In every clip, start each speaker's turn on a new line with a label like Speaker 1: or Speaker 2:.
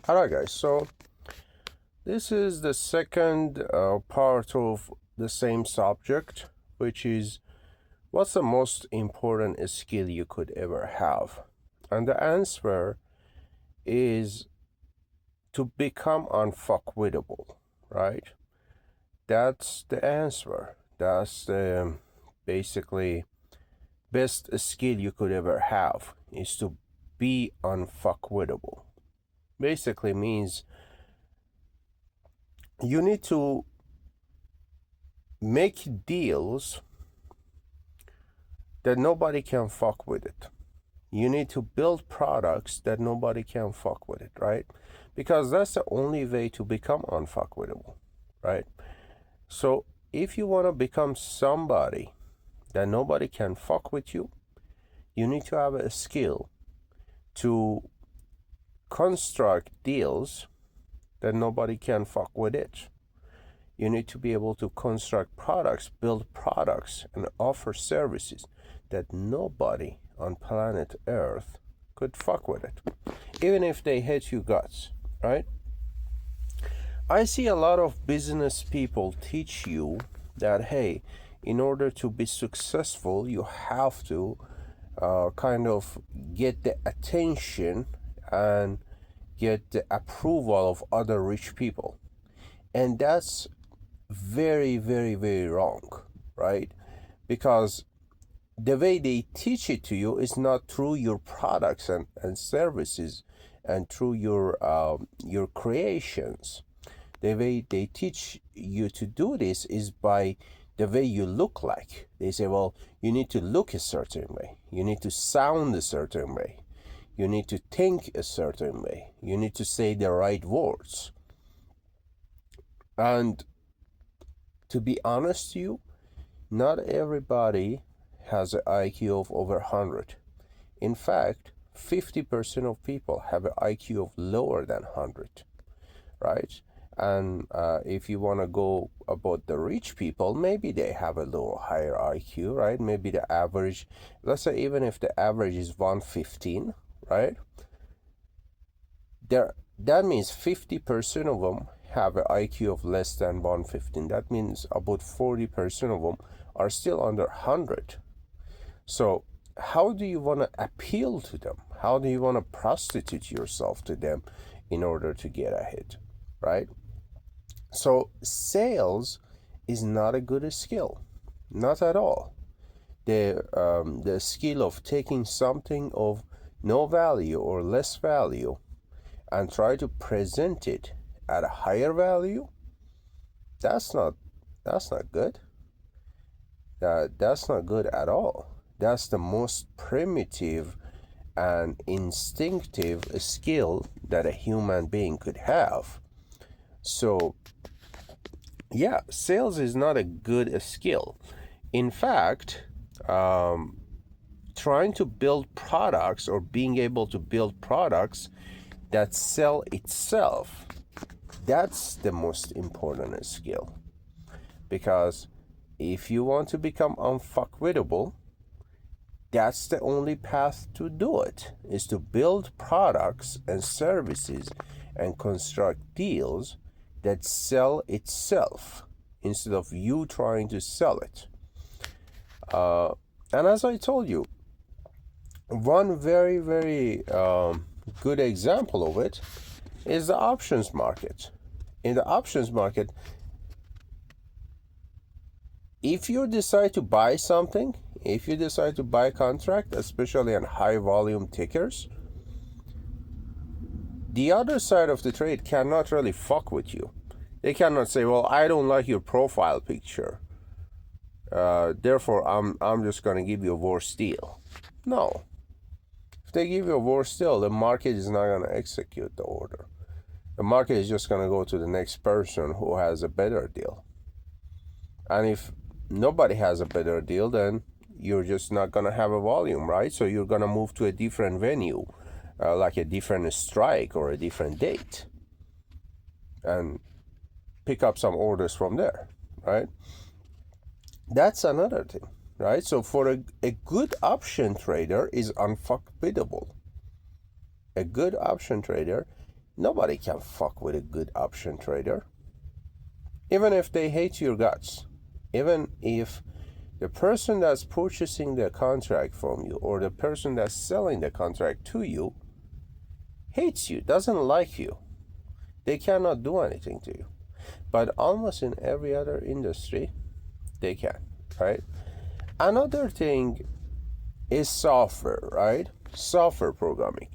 Speaker 1: Alright guys, so this is the second part of the same subject, which is what's the most important skill you could ever have? And the answer is to become unfuckwittable, right? That's the answer. That's the basically best skill you could ever have, is to be unfuckwittable. Basically means you need to make deals that nobody can fuck with it. You need to build products that nobody can fuck with it, right? Because that's the only way to become unfuckwittable, right? So if you want to become somebody that nobody can fuck with you, you need to have a skill to construct deals that nobody can fuck with it. You need to be able to construct products, build products, and offer services that nobody on planet Earth could fuck with it, even if they hate you guts, right? I see a lot of business people teach you that, hey, in order to be successful, you have to kind of get the attention and get the approval of other rich people. And that's very, very, very wrong, right? Because the way they teach it to you is not through your products and services and through your creations. The way they teach you to do this is by the way you look like. They say, well, you need to look a certain way. You need to sound a certain way. You need to think a certain way. You need to say the right words. And to be honest to you, not everybody has an IQ of over 100. In fact, 50% of people have an IQ of lower than 100, right? And if you want to go about the rich people, maybe they have a little higher IQ, right? Maybe the average, let's say even if the average is 115, right? That means 50% of them have an IQ of less than 115. That means about 40% of them are still under 100. So how do you want to appeal to them? How do you want to prostitute yourself to them in order to get ahead, right? So sales is not a good skill, not at all. The skill of taking something of no value or less value and try to present it at a higher value, that's not good. That's not good at all. That's the most primitive and instinctive skill that a human being could have. So yeah, sales is not a good skill. In fact, trying to build products or being able to build products that sell itself, that's the most important skill. Because if you want to become unfuckwittable, that's the only path to do it, is to build products and services and construct deals that sell itself instead of you trying to sell it. And as I told you, one very, very good example of it is the options market. In the options market, if you decide to buy something, if you decide to buy a contract, especially on high volume tickers, the other side of the trade cannot really fuck with you. They cannot say, well, I don't like your profile picture, therefore I'm just going to give you a worse deal. No. If they give you a worse deal, the market is not going to execute the order. The market is just going to go to the next person who has a better deal. And if nobody has a better deal, then you're just not going to have a volume, right? So you're going to move to a different venue, like a different strike or a different date, and pick up some orders from there, right? That's another thing, right? So for a good option trader is unfuckbiddable. A good option trader Nobody can fuck with a good option trader. Even if they hate your guts. Even if the person that's purchasing the contract from you or the person that's selling the contract to you hates you, doesn't like you, they cannot do anything to you. But almost in every other industry, they can, right? Another thing is software, right? Software programming.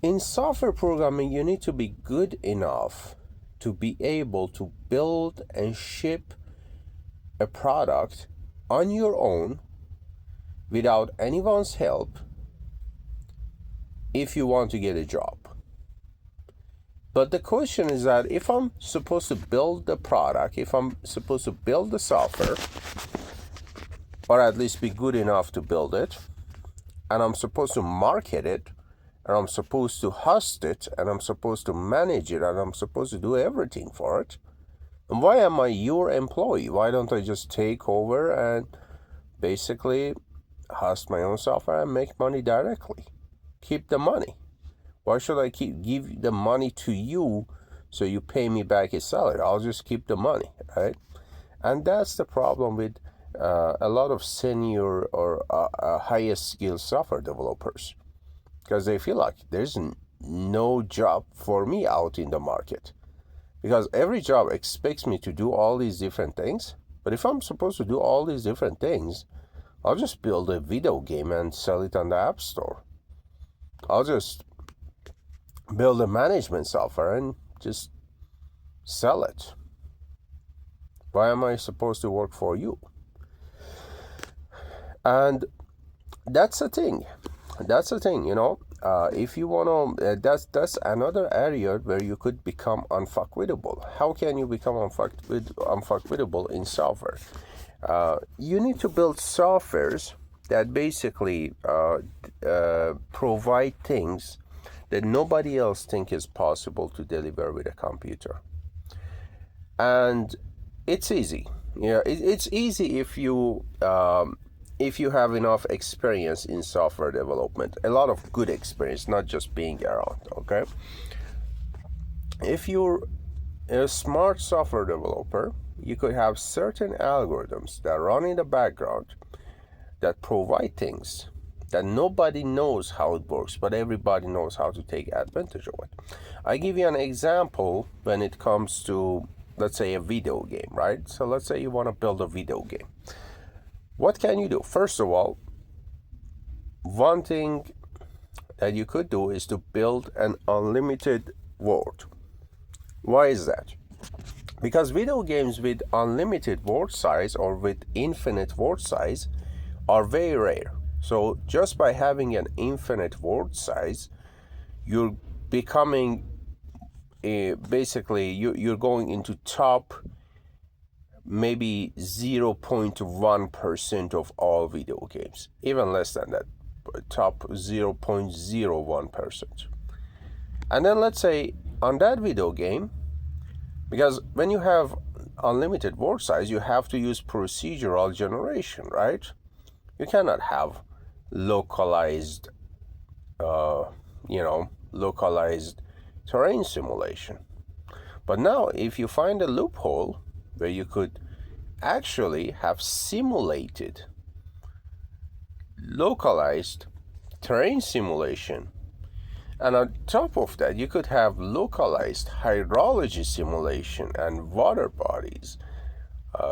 Speaker 1: In software programming, you need to be good enough to be able to build and ship a product on your own without anyone's help if you want to get a job. But the question is that if I'm supposed to build the product, if I'm supposed to build the software, or at least be good enough to build it, and I'm supposed to market it, and I'm supposed to host it, and I'm supposed to manage it, and I'm supposed to do everything for it, and why am I your employee? Why don't I just take over and basically host my own software and make money directly? Keep the money. Why should I give the money to you so you pay me back a salary? I'll just keep the money, right? And that's the problem with a lot of senior or highest skill software developers, because they feel like there's no job for me out in the market, because every job expects me to do all these different things. But if I'm supposed to do all these different things, I'll just build a video game and sell it on the App Store. I'll just build a management software and just sell it. Why am I supposed to work for you? And that's the thing. You know. If you want to, that's another area where you could become unfuckwittable. How can you become unfuckwittable in software? You need to build softwares that basically provide things that nobody else thinks is possible to deliver with a computer. And it's easy. Yeah, it's easy if you have enough experience in software development, a lot of good experience, not just being around, okay? If you're a smart software developer, you could have certain algorithms that run in the background that provide things that nobody knows how it works, but everybody knows how to take advantage of it. I give you an example when it comes to, let's say, a video game, right? So let's say you want to build a video game. What can you do? First of all, one thing that you could do is to build an unlimited world. Why is that? Because video games with unlimited world size or with infinite world size are very rare. So just by having an infinite world size, you're becoming basically you're going into top maybe 0.1% of all video games, even less than that, top 0.01%. And then let's say on that video game, because when you have unlimited world size, you have to use procedural generation, right? You cannot have localized localized terrain simulation. But now if you find a loophole where you could actually have simulated localized terrain simulation, and on top of that you could have localized hydrology simulation and water bodies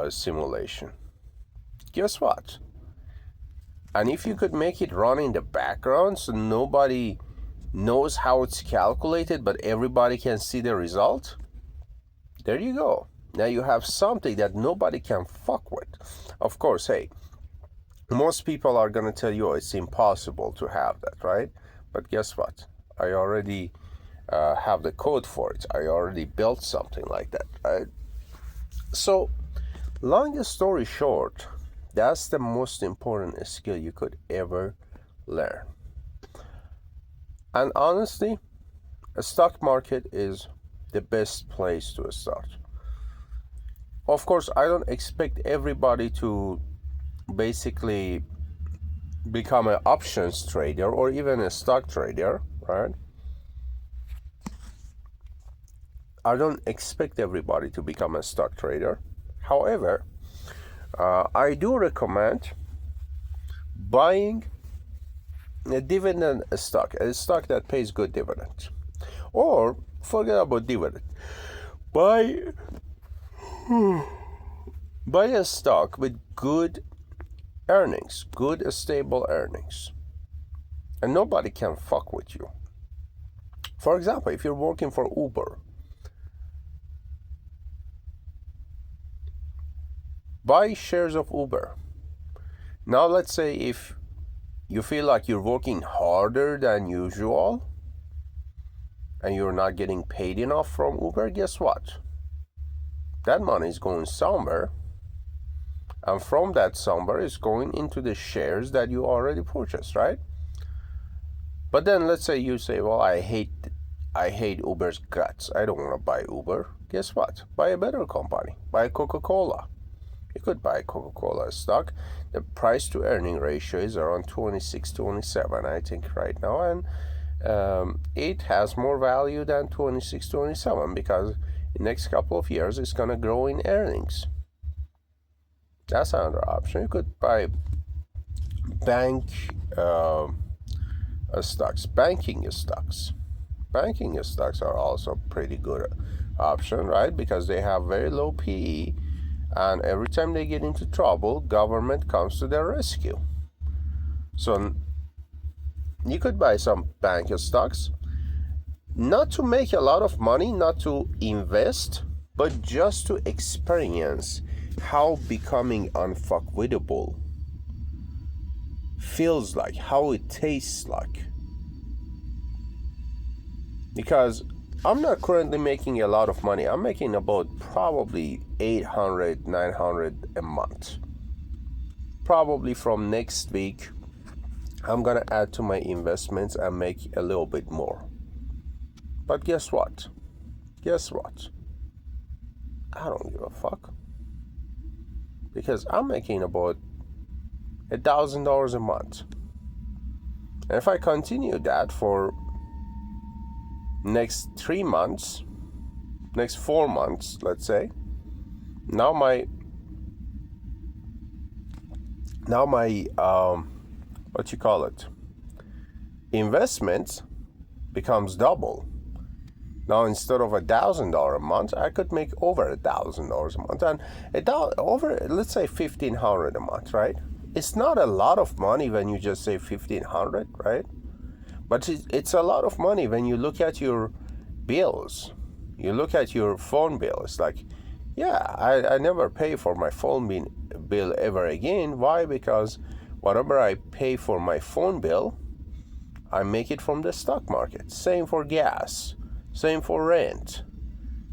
Speaker 1: simulation, guess what? And if you could make it run in the background so nobody knows how it's calculated, but everybody can see the result, there you go. Now you have something that nobody can fuck with. Of course, hey, most people are going to tell you it's impossible to have that, right? But guess what? I already have the code for it. I already built something like that, right? So, longest story short, that's the most important skill you could ever learn. And honestly, a stock market is the best place to start. Of course, I don't expect everybody to basically become an options trader or even a stock trader, right? I don't expect everybody to become a stock trader. However, I do recommend buying a dividend stock, a stock that pays good dividends. Or forget about dividend. Buy a stock with good earnings, good stable earnings. And nobody can fuck with you. For example, if you're working for Uber, buy shares of Uber. Now let's say if you feel like you're working harder than usual and you're not getting paid enough from Uber, guess what? That money is going somewhere, and from that somewhere is going into the shares that you already purchased, right? But then let's say you say, well, I hate Uber's guts. I don't want to buy Uber. Guess what? Buy a better company. Buy Coca-Cola. You could buy Coca-Cola stock. The price to earning ratio is around 26, 27, I think right now. And it has more value than 26, 27 because in the next couple of years it's going to grow in earnings. That's another option. You could buy bank stocks, banking stocks. Banking stocks are also pretty good option, right? Because they have very low PE, and every time they get into trouble, government comes to their rescue. So you could buy some bank stocks, not to make a lot of money, not to invest, but just to experience how becoming unfuckwittable feels like, how it tastes like. Because I'm not currently making a lot of money. I'm making about probably 800, 900 a month. Probably from next week, I'm gonna add to my investments and make a little bit more. But guess what? Guess what? I don't give a fuck. Because I'm making about $1,000 a month. And if I continue that for next 3 months, next 4 months, let's say, now my what you call it, investments becomes double. Now instead of $1,000 a month, I could make over $1,000 a month, and over, let's say, $1,500 a month, right? It's not a lot of money when you just say 1,500, right? But it's a lot of money when you look at your bills. You look at your phone bill. It's like, yeah, I never pay for my phone bill ever again. Why? Because whatever I pay for my phone bill, I make it from the stock market. Same for gas. Same for rent.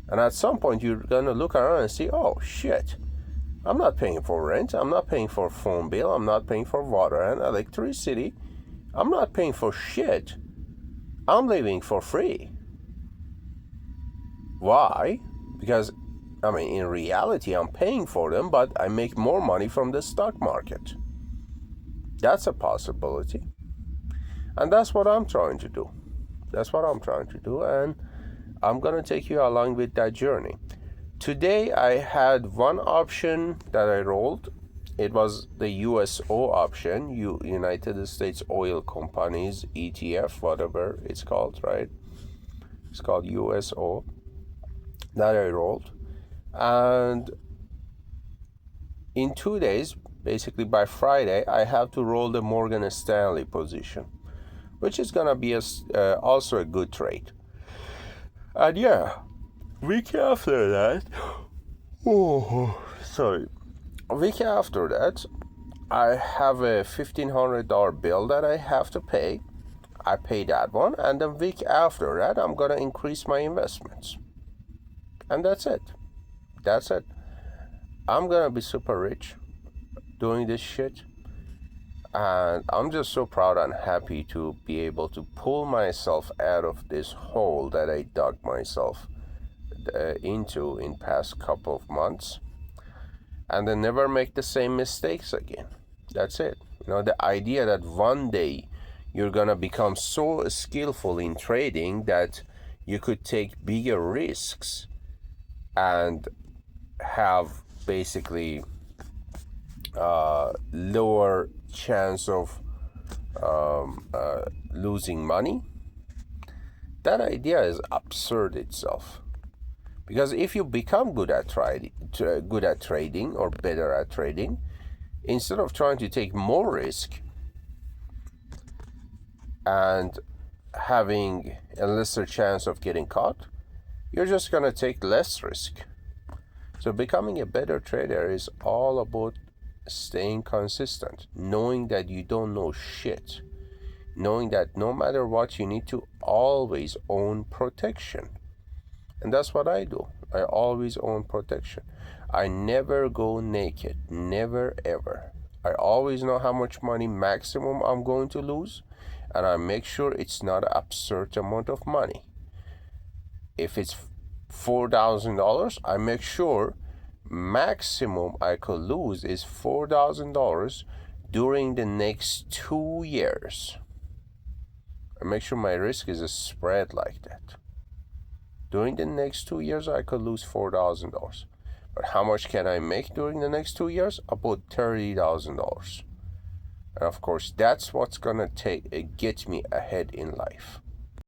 Speaker 1: And at some point, you're going to look around and see, oh, shit. I'm not paying for rent. I'm not paying for phone bill. I'm not paying for water and electricity. I'm not paying for shit. I'm living for free. Why? Because, I mean, in reality, I'm paying for them, but I make more money from the stock market. That's a possibility. And that's what I'm trying to do. That's what I'm trying to do. And I'm going to take you along with that journey. Today, I had one option that I rolled. It was the USO option, United States Oil Companies ETF, whatever it's called, right? It's called USO. That I rolled. And in 2 days, basically by Friday, I have to roll the Morgan Stanley position, which is going to be also a good trade. And yeah, week after that, week after that, I have a $1,500 bill that I have to pay. I pay that one, and the week after that, I'm gonna increase my investments. And that's it. That's it. I'm gonna be super rich doing this shit. And I'm just so proud and happy to be able to pull myself out of this hole that I dug myself into in past couple of months, and then never make the same mistakes again. That's it. You know, the idea that one day you're gonna become so skillful in trading that You could take bigger risks and have basically lower chance of losing money. That idea is absurd itself. Because if you become good at trading or better at trading, instead of trying to take more risk and having a lesser chance of getting caught, you're just going to take less risk. So becoming a better trader is all about staying consistent, knowing that you don't know shit, knowing that no matter what, you need to always own protection. And that's what I do. I always own protection. I never go naked, never ever. I always know how much money maximum I'm going to lose, and I make sure it's not an absurd amount of money. If it's $4,000, I make sure maximum I could lose is $4,000 during the next 2 years. I make sure my risk is spread like that. During the next 2 years, I could lose $4,000. But how much can I make during the next 2 years? About $30,000. And of course, that's what's gonna get me ahead in life.